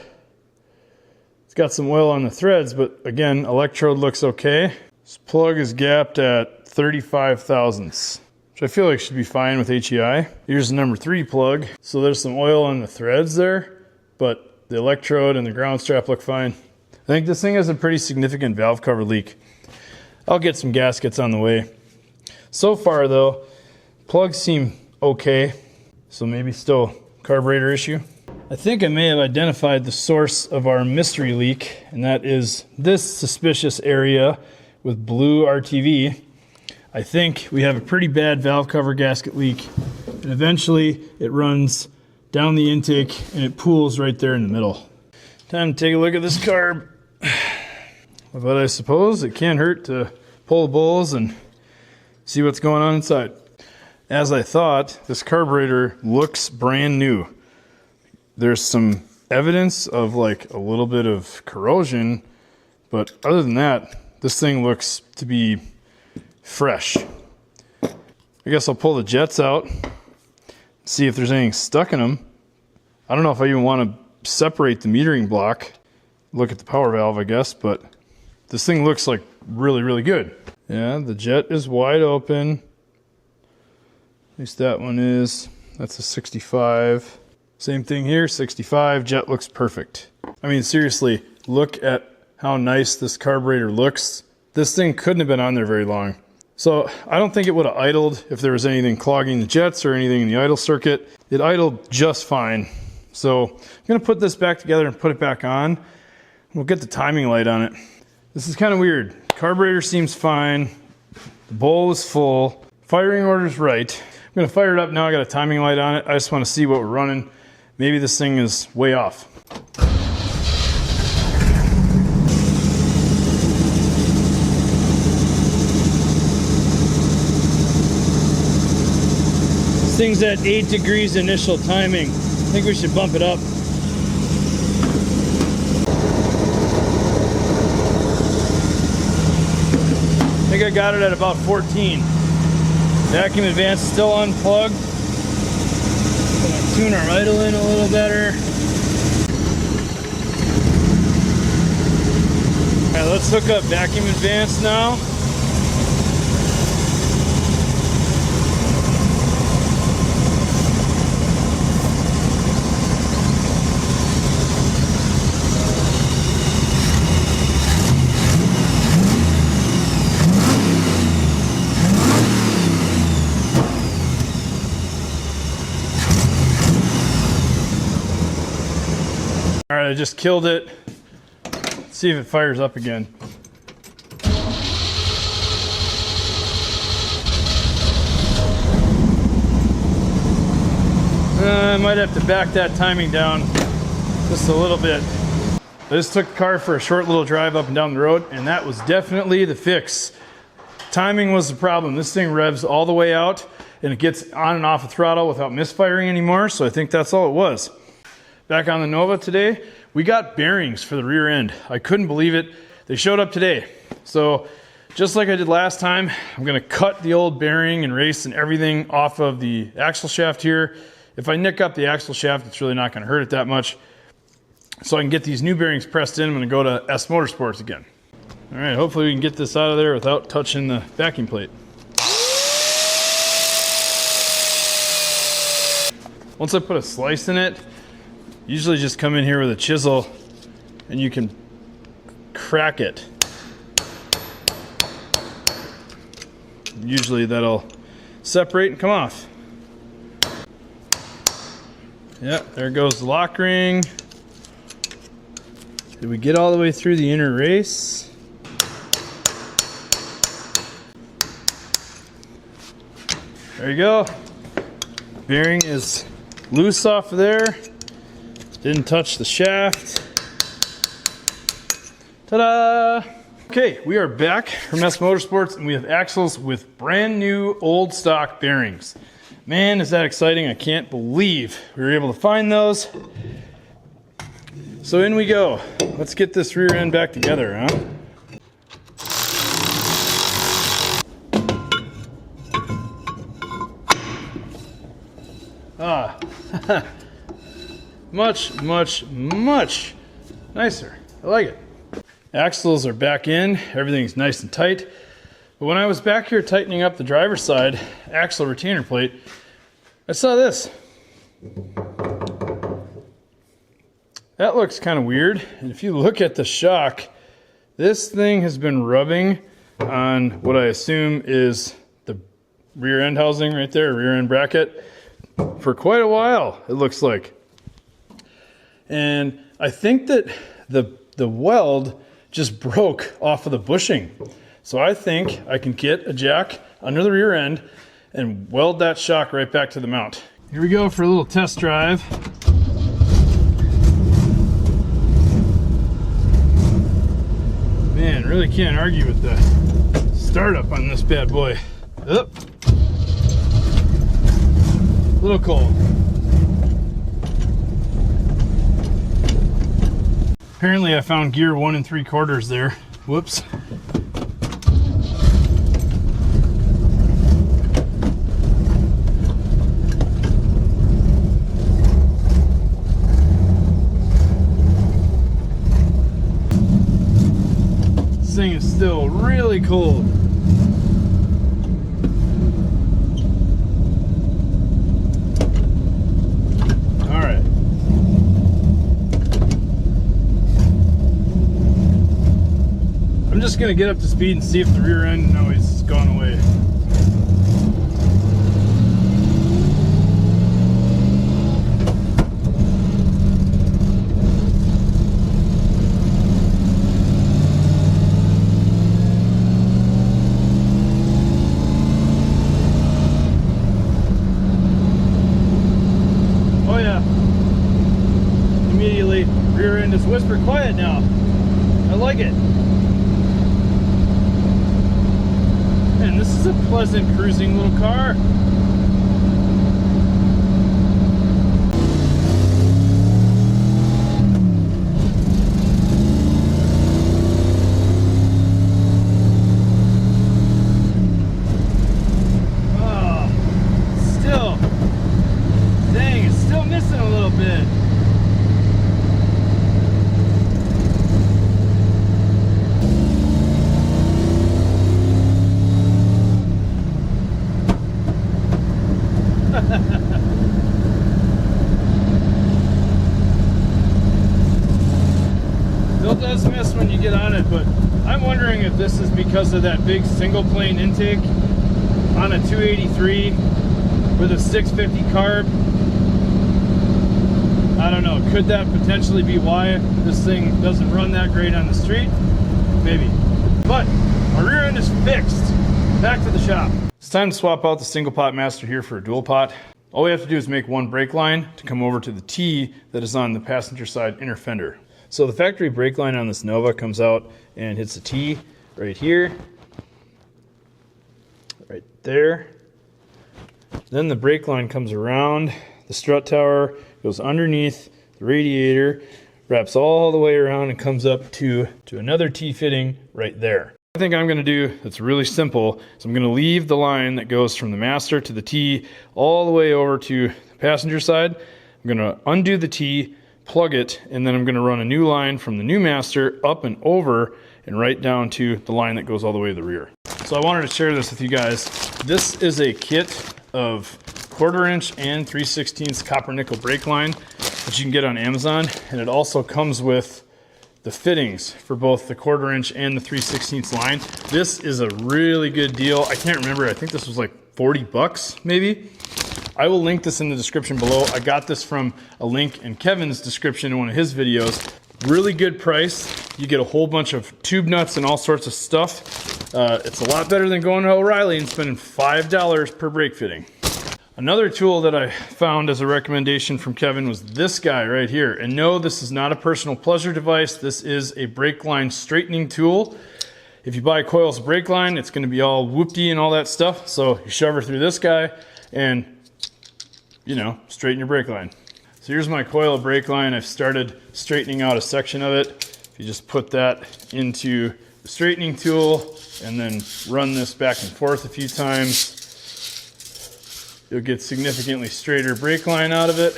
S2: It's got some oil on the threads, but again, electrode looks okay. This plug is gapped at 35 thousandths, which I feel like should be fine with HEI. Here's the number 3 plug. So there's some oil on the threads there, but the electrode and the ground strap look fine. I think this thing has a pretty significant valve cover leak. I'll get some gaskets on the way. So far though, plugs seem okay, so maybe still carburetor issue. I think I may have identified the source of our mystery leak, and that is this suspicious area with blue RTV. I think we have a pretty bad valve cover gasket leak, and eventually it runs down the intake and it pools right there in the middle. Time to take a look at this carb. But I suppose it can't hurt to pull the bowls and see what's going on inside. As I thought, this carburetor looks brand new. There's some evidence of like a little bit of corrosion, but other than that, this thing looks to be fresh. I guess I'll pull the jets out, see if there's anything stuck in them. I don't know if I even want to separate the metering block. Look at the power valve, I guess, but this thing looks like really good. Yeah, the jet is wide open. At least that one is. That's a 65. Same thing here, 65. Jet looks perfect. I mean, seriously, look at how nice this carburetor looks. This thing couldn't have been on there very long. So I don't think it would have idled if there was anything clogging the jets or anything in the idle circuit. It idled just fine. So I'm going to put this back together and put it back on. We'll get the timing light on it. This is kind of weird. Carburetor seems fine. The bowl is full. Firing order's right. I'm going to fire it up now. I got a timing light on it. I just want to see what we're running. Maybe this thing is way off. This thing's at 8 degrees initial timing. I think we should bump it up. I think I got it at about 14. Vacuum advance still unplugged. Gonna tune our idle in a little better. Alright, let's hook up vacuum advance now. Alright, I just killed it. Let's see if it fires up again. I might have to back that timing down just a little bit. I just took the car for a short little drive up and down the road, and that was definitely the fix. Timing was the problem. This thing revs all the way out, and it gets on and off the throttle without misfiring anymore, so I think that's all it was. Back on the Nova today, we got bearings for the rear end. I couldn't believe it. They showed up today. So just like I did last time, I'm gonna cut the old bearing and race and everything off of the axle shaft here. If I nick up the axle shaft, it's really not gonna hurt it that much. So I can get these new bearings pressed in. I'm gonna go to S Motorsports again. All right, hopefully we can get this out of there without touching the backing plate. Once I put a slice in it, usually just come in here with a chisel and you can crack it. Usually that'll separate and come off. Yeah, there goes the lock ring. Did we get all the way through the inner race? There you go. Bearing is loose off of there. Didn't touch the shaft. Ta-da! Okay, we are back from S Motorsports, and we have axles with brand new old stock bearings. Man, is that exciting. I can't believe we were able to find those. So in we go. Let's get this rear end back together, huh? Ah, much, much, much nicer. I like it. Axles are back in. Everything's nice and tight. But when I was back here tightening up the driver's side axle retainer plate, I saw this. That looks kind of weird. And if you look at the shock, this thing has been rubbing on what I assume is the rear end housing right there, rear end bracket, for quite a while, it looks like. And I think that the weld just broke off of the bushing. So I think I can get a jack under the rear end and weld that shock right back to the mount. Here we go for a little test drive. Man, really can't argue with the startup on this bad boy. Oop. A little cold. Apparently I found gear 1 3/4 there. Whoops. This thing is still really cold. I'm just gonna get up to speed and see if the rear end noise has gone away. Oh yeah. Immediately, rear end is whisper quiet now. I like it. Man, this is a pleasant cruising little car. Oh, still, dang, it's still missing a little bit. Still does miss when you get on it, but I'm wondering if this is because of that big single plane intake on a 283 with a 650 carb. I don't know, could that potentially be why this thing doesn't run that great on the street? Maybe. But our rear end is fixed. Back to the shop. It's time to swap out the single pot master here for a dual pot. All we have to do is make one brake line to come over to the T that is on the passenger side inner fender. So the factory brake line on this Nova comes out and hits the T right here, right there. Then the brake line comes around the strut tower, goes underneath the radiator, wraps all the way around and comes up to another T fitting right there. I think I'm going to do that's really simple is I'm going to leave the line that goes from the master to the T all the way over to the passenger side. I'm going to undo the T, plug it, and then I'm going to run a new line from the new master up and over and right down to the line that goes all the way to the rear. So I wanted to share this with you guys. This is a kit of 1/4 inch and 3/16 copper nickel brake line that you can get on Amazon, and it also comes with the fittings for both the 1/4 inch and the 3/16 line. This is a really good deal. I can't remember, I think this was like 40 bucks maybe. I will link this in the description below. I got this from a link in Kevin's description in one of his videos. Really good price. You get a whole bunch of tube nuts and all sorts of stuff. It's a lot better than going to O'Reilly and spending $5 per brake fitting. Another tool that I found as a recommendation from Kevin was this guy right here. And no, this is not a personal pleasure device. This is a brake line straightening tool. If you buy a coils brake line, it's going to be all whoopty and all that stuff. So you shove her through this guy and, you know, straighten your brake line. So here's my coil brake line. I've started straightening out a section of it. If you just put that into the straightening tool and then run this back and forth a few times, you'll get significantly straighter brake line out of it.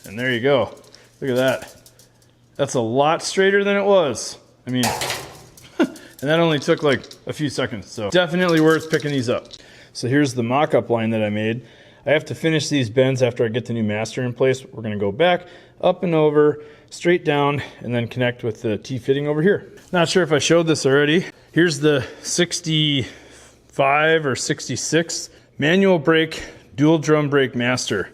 S2: And there you go. Look at that. That's a lot straighter than it was. I mean, and that only took like a few seconds. So definitely worth picking these up. So here's the mock-up line that I made. I have to finish these bends after I get the new master in place. We're gonna go back, up and over, straight down, and then connect with the T-fitting over here. Not sure if I showed this already. Here's the 65 or 66 manual brake, dual drum brake master.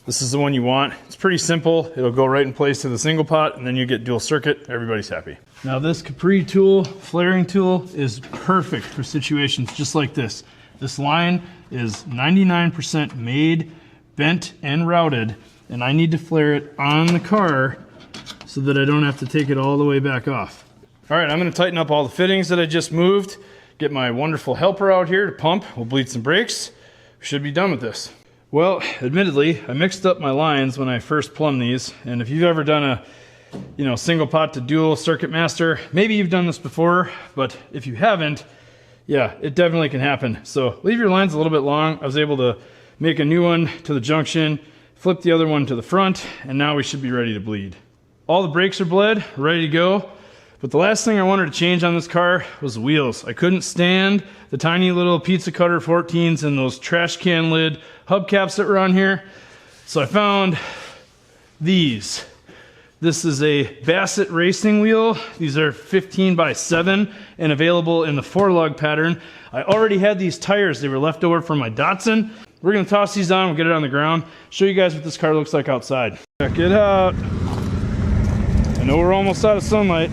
S2: This is the one you want. It's pretty simple. It'll go right in place to the single pot, and then you get dual circuit. Everybody's happy. Now this Capri tool, flaring tool, is perfect for situations just like this. This line is 99% made, bent, and routed, and I need to flare it on the car so that I don't have to take it all the way back off. All right, I'm gonna tighten up all the fittings that I just moved, get my wonderful helper out here to pump. We'll bleed some brakes. We should be done with this. Well, admittedly, I mixed up my lines when I first plumbed these, and if you've ever done a single pot to dual circuit master, maybe you've done this before, but if you haven't, yeah, it definitely can happen. So leave your lines a little bit long. I was able to make a new one to the junction, flip the other one to the front, and now we should be ready to bleed. All the brakes are bled, ready to go. But the last thing I wanted to change on this car was the wheels. I couldn't stand the tiny little pizza cutter 14s and those trash can lid hubcaps that were on here. So I found these. This is a Bassett racing wheel. These are 15x7 and available in the 4-lug pattern. I already had these tires. They were left over from my Datsun. We're gonna toss these on, we'll get it on the ground, show you guys what this car looks like outside. Check it out. I know we're almost out of sunlight.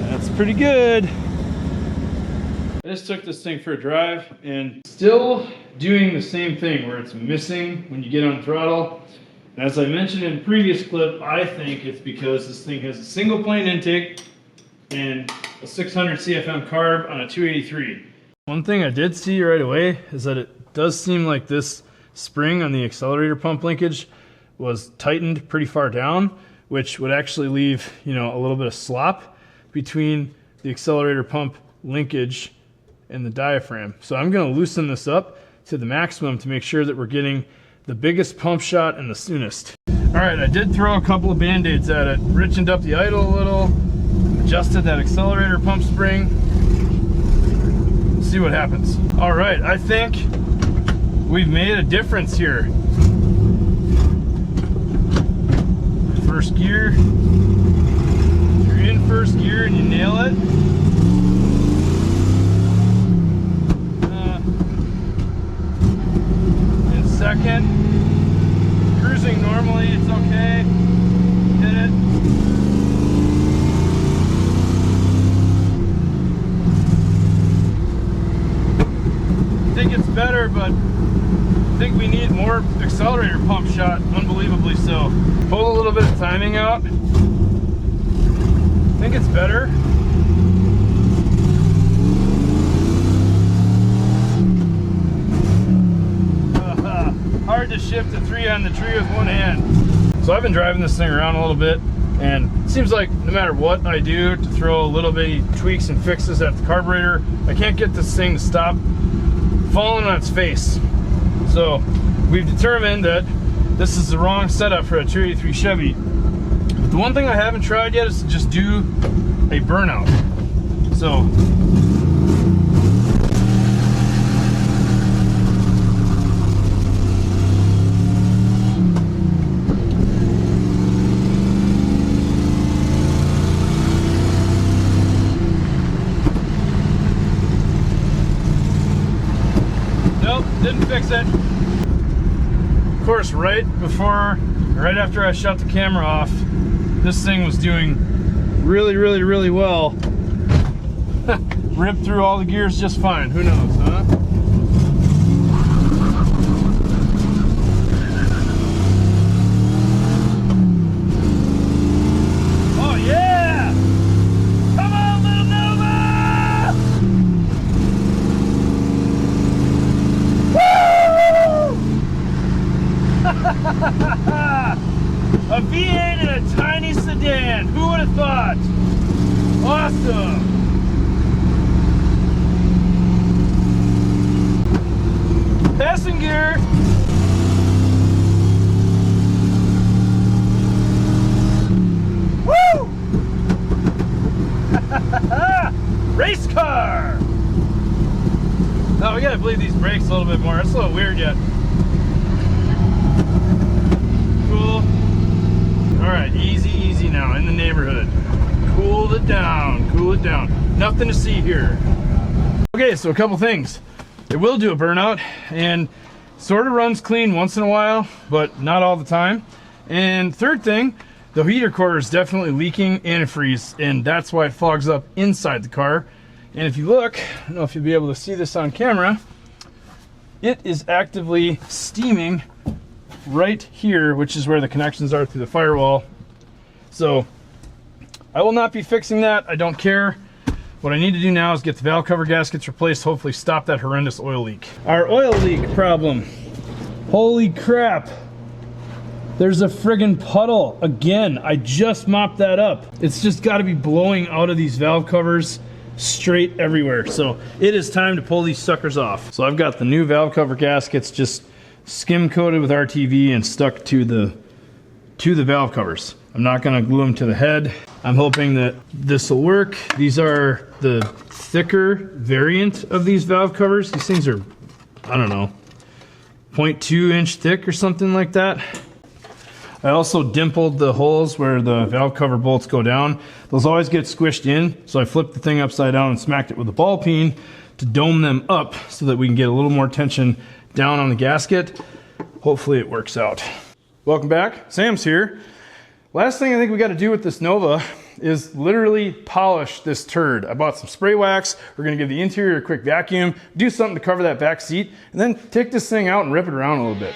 S2: That's pretty good. I just took this thing for a drive and still doing the same thing where it's missing when you get on throttle. And as I mentioned in a previous clip, I think it's because this thing has a single plane intake and a 600 CFM carb on a 283. One thing I did see right away is that it does seem like this spring on the accelerator pump linkage was tightened pretty far down, which would actually leave, a little bit of slop between the accelerator pump linkage and the diaphragm. So I'm going to loosen this up to the maximum to make sure that we're getting the biggest pump shot and the soonest. All right, I did throw a couple of band-aids at it, richened up the idle a little, adjusted that accelerator pump spring. See what happens. All right, I think we've made a difference here. First gear. If you're in first gear and you nail it, second, cruising normally, it's okay, hit it, think it's better, but I think we need more accelerator pump shot, unbelievably so. Pull a little bit of timing out. I think it's better. Hard to shift a 3 on the tree with one hand. So I've been driving this thing around a little bit, and it seems like no matter what I do to throw little bitty tweaks and fixes at the carburetor, I can't get this thing to stop falling on its face. So we've determined that this is the wrong setup for a 283 Chevy. But the one thing I haven't tried yet is to just do a burnout. So didn't fix it. Of course, right after I shut the camera off, this thing was doing really well. Ripped through all the gears just fine. Who knows, huh? Oh yeah! Come on, little Nova! A V8 and a tiny sedan. Who would have thought? Awesome. Passing gear. Woo! Race car. No, we gotta bleed these brakes a little bit more. It's a little weird yet. Cool. All right, easy now, in the neighborhood. Cool it down, cool it down. Nothing to see here. Okay, so a couple things. It will do a burnout, and sort of runs clean once in a while, but not all the time. And third thing, the heater core is definitely leaking antifreeze, and that's why it fogs up inside the car. And if you look, I don't know if you'll be able to see this on camera, it is actively steaming right here, which is where the connections are through the firewall. So I will not be fixing that. I don't care. What I need to do now is get the valve cover gaskets replaced, hopefully stop that horrendous oil leak. Our oil leak problem. Holy crap. There's a friggin' puddle again. I just mopped that up. It's just got to be blowing out of these valve covers straight everywhere. So it is time to pull these suckers off. So I've got the new valve cover gaskets just skim coated with RTV and stuck to the valve covers. I'm not going to glue them to the head. I'm hoping that this will work. These are the thicker variant of these valve covers. These things are, I don't know, 0.2 inch thick or something like that. I also dimpled the holes where the valve cover bolts go down. Those always get squished in, so I flipped the thing upside down and smacked it with a ball peen to dome them up so that we can get a little more tension down on the gasket. Hopefully it works out. Welcome back, Sam's here. Last thing I think we got to do with this Nova is literally polish this turd. I bought some spray wax. We're going to give the interior a quick vacuum, do something to cover that back seat, and then take this thing out and rip it around a little bit.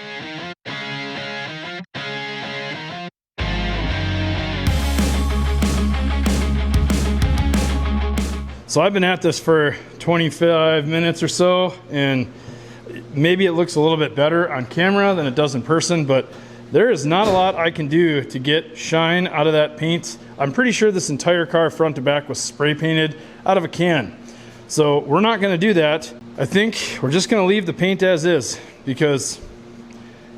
S2: So I've been at this for 25 minutes or so, and maybe it looks a little bit better on camera than it does in person, but there is not a lot I can do to get shine out of that paint. I'm pretty sure this entire car front to back was spray painted out of a can. So we're not going to do that. I think we're just going to leave the paint as is because,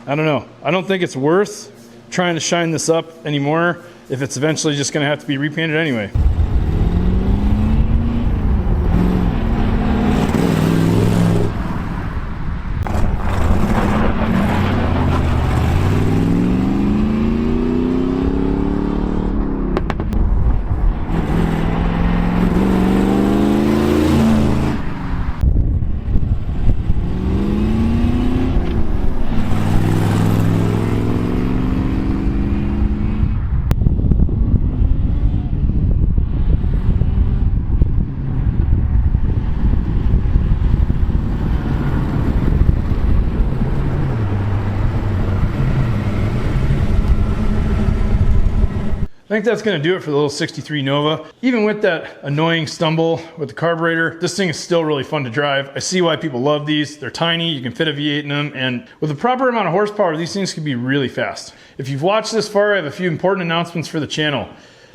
S2: I don't know, I don't think it's worth trying to shine this up anymore if it's eventually just going to have to be repainted anyway. think that's gonna do it for the little 63 Nova. Even with that annoying stumble with the carburetor, this thing is still really fun to drive. I see why people love these. They're tiny, you can fit a V8 in them, and with the proper amount of horsepower, these things can be really fast. If you've watched this far, I have a few important announcements for the channel.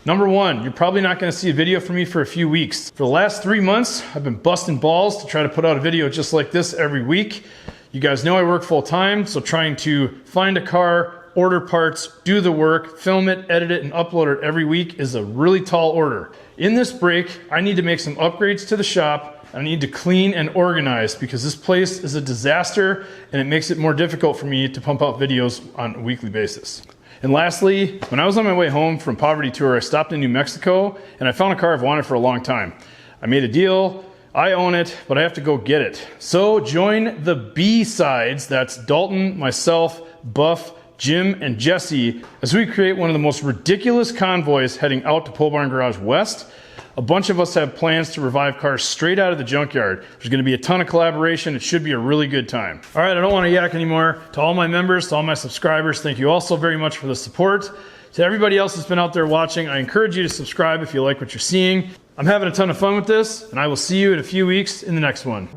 S2: Number one, you're probably not gonna see a video from me for a few weeks. For the last 3 months, I've been busting balls to try to put out a video just like this every week. You guys know I work full time, so trying to find a car, order parts, do the work, film it, edit it, and upload it every week is a really tall order. In this break, I need to make some upgrades to the shop. I need to clean and organize because this place is a disaster and it makes it more difficult for me to pump out videos on a weekly basis. And lastly, when I was on my way home from Poverty Tour, I stopped in New Mexico and I found a car I've wanted for a long time. I made a deal. I own it, but I have to go get it. So join the B-sides, that's Dalton, myself, Buff, Jim, and Jesse, as we create one of the most ridiculous convoys heading out to Pole Barn Garage West. A bunch of us have plans to revive cars straight out of the junkyard. There's gonna be a ton of collaboration. It should be a really good time. All right, I don't wanna yak anymore. To all my members, to all my subscribers, thank you all so very much for the support. To everybody else that's been out there watching, I encourage you to subscribe if you like what you're seeing. I'm having a ton of fun with this, and I will see you in a few weeks in the next one.